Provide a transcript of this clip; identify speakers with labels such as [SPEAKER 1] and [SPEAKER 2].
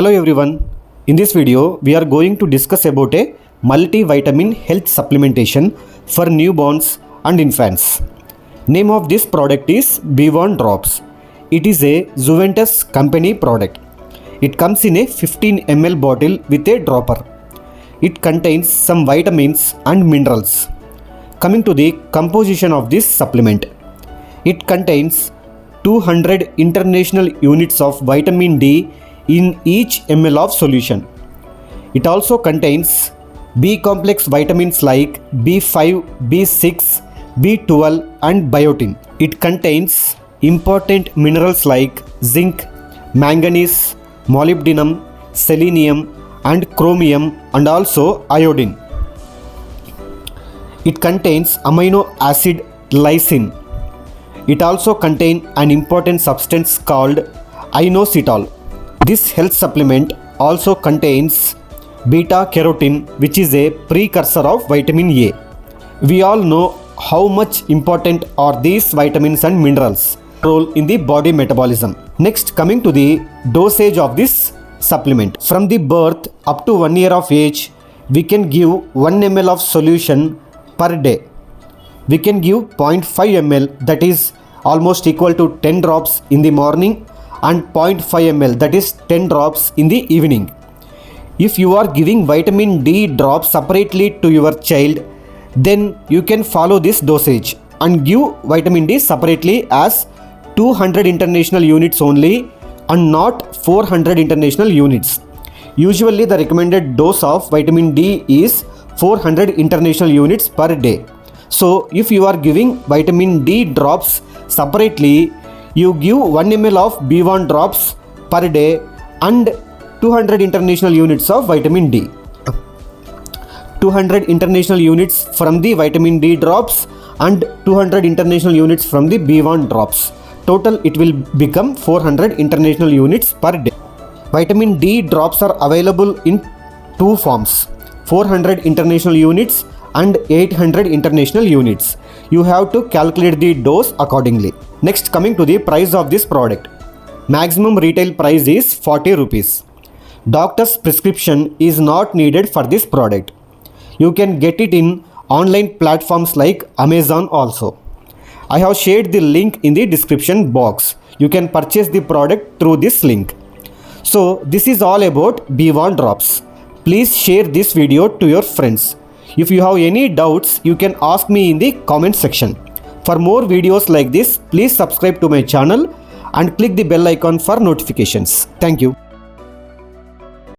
[SPEAKER 1] Hello everyone. In this video, we are going to discuss about a multivitamin health supplementation for newborns and infants. Name of this product is B1 Drops. It is a Zuventus company product. It comes in a 15 ml bottle with a dropper. It contains some vitamins and minerals. Coming to the composition of this supplement, it contains 200 international units of vitamin D in each ml of solution. It also contains B complex vitamins like B5, B6, B12 and biotin. It contains important minerals like zinc, manganese, molybdenum, selenium and chromium and also iodine. It contains amino acid lysine. It also contains an important substance called inositol. This health supplement also contains beta carotene, which is a precursor of vitamin A. We all know how much important are these vitamins and minerals role in the body metabolism. Next, coming to the dosage of this supplement. From the birth up to 1 year of age, we can give 1 ml of solution per day. We can give 0.5 ml, that is almost equal to 10 drops in the morning, and 0.5 ml, that is 10 drops in the evening. If you are giving vitamin D drops separately to your child, then you can follow this dosage and give vitamin D separately as 200 international units only and not 400 international units. Usually the recommended dose of vitamin D is 400 international units per day. So if you are giving vitamin D drops separately, you give 1 ml of B1 drops per day and 200 international units of vitamin D. 200 international units from the vitamin D drops and 200 international units from the B1 drops. Total it will become 400 international units per day. Vitamin D drops are available in two forms, 400 international units and 800 international units. You have to calculate the dose accordingly. Next, coming to the price of this product. Maximum retail price is 40 rupees. Doctor's prescription is not needed for this product. You can get it in online platforms like Amazon also. I have shared the link in the description box. You can purchase the product through this link. So this is all about B1 Drops. Please share this video to your friends. If you have any doubts, you can ask me in the comment section. For more videos like this, please subscribe to my channel and click the bell icon for notifications. Thank you.